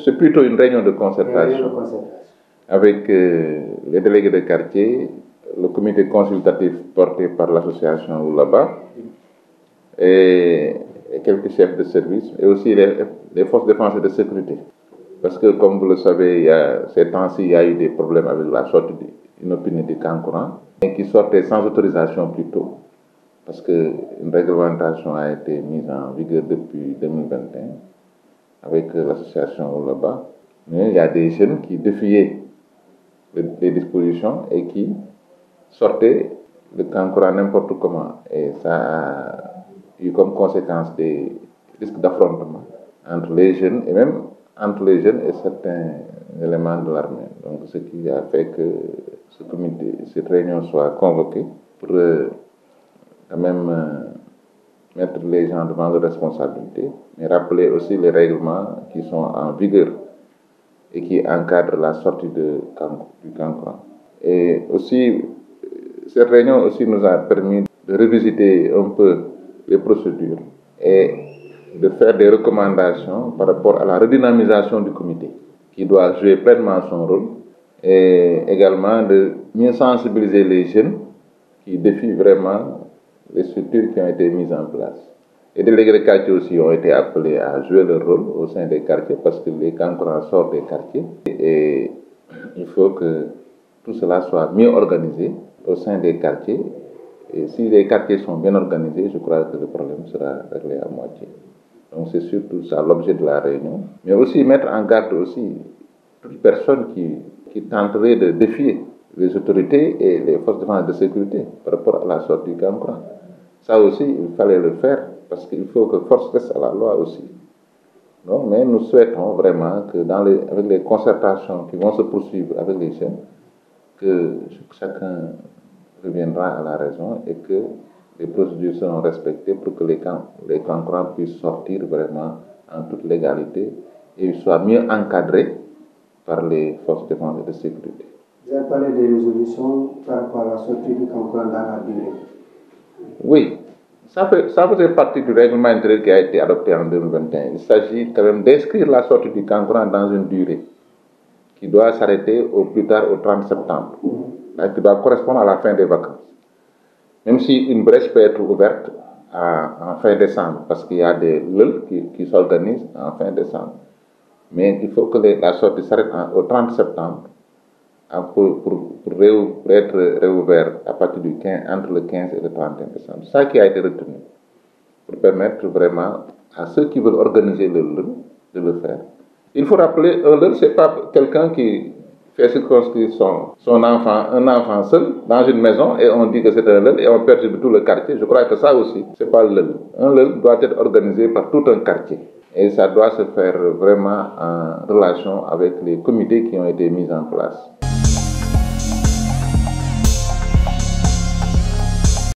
c'est plutôt une réunion de concertation avec les délégués de quartier, le comité consultatif porté par l'association Oulaba et quelques chefs de service et aussi les forces de défense et de sécurité. Parce que, comme vous le savez, ces temps-ci, il y a eu des problèmes avec la sortie inopinée du Kankourang, qui sortait sans autorisation plutôt, parce qu'une réglementation a été mise en vigueur depuis 2021 avec l'association Oulaba. Mais il y a des jeunes qui défiaient les dispositions et qui sortaient le Kankourang n'importe comment. Et ça a eu comme conséquence des risques d'affrontement entre les jeunes et même entre les jeunes et certains éléments de l'armée. Donc, ce qui a fait que cette réunion soit convoquée pour quand même mettre les gens devant leurs responsabilités, mais rappeler aussi les règlements qui sont en vigueur et qui encadrent la sortie du Kankourang. Et aussi, cette réunion aussi nous a permis de revisiter un peu les procédures et de faire des recommandations par rapport à la redynamisation du comité, qui doit jouer pleinement son rôle, et également de mieux sensibiliser les jeunes qui défient vraiment les structures qui ont été mises en place. Les délégués de quartier aussi ont été appelés à jouer leur rôle au sein des quartiers parce que les Kankourang sortent des quartiers et il faut que tout cela soit mieux organisé au sein des quartiers. Et si les quartiers sont bien organisés, je crois que le problème sera réglé à moitié. Donc c'est surtout ça l'objet de la réunion. Mais aussi mettre en garde aussi toute personne qui tenterait de défier les autorités et les forces de défense et de sécurité par rapport à la sortie du Kankourang. Ça aussi, il fallait le faire parce qu'il faut que force reste à la loi aussi. Donc, mais nous souhaitons vraiment que avec les concertations qui vont se poursuivre avec les jeunes, que chacun reviendra à la raison et que les procédures seront respectées pour que les Kankourang puissent sortir vraiment en toute légalité et soient mieux encadrés par les forces de défense et de sécurité. Vous avez parlé des résolutions par rapport à la sortie du Kankourang dans la durée. Oui, ça faisait partie du règlement intérieur qui a été adopté en 2021. Il s'agit quand même d'inscrire la sortie du Kankourang dans une durée qui doit s'arrêter au plus tard au 30 septembre, qui doit correspondre à la fin des vacances. Même si une brèche peut être ouverte en fin décembre, parce qu'il y a des LEL qui s'organisent en fin décembre. Mais il faut que la sortie s'arrête au 30 septembre pour être réouvert à partir du 15, entre le 15 et le 31 décembre. C'est ça qui a été retenu, pour permettre vraiment à ceux qui veulent organiser le LEL de le faire. Il faut rappeler, un LEL, ce n'est pas quelqu'un qui fait circonscrire un enfant seul dans une maison et on dit que c'est un LEL et on perturbe tout le quartier. Je crois que ça aussi, ce n'est pas le LEL. Un LEL doit être organisé par tout un quartier. Et ça doit se faire vraiment en relation avec les comités qui ont été mis en place.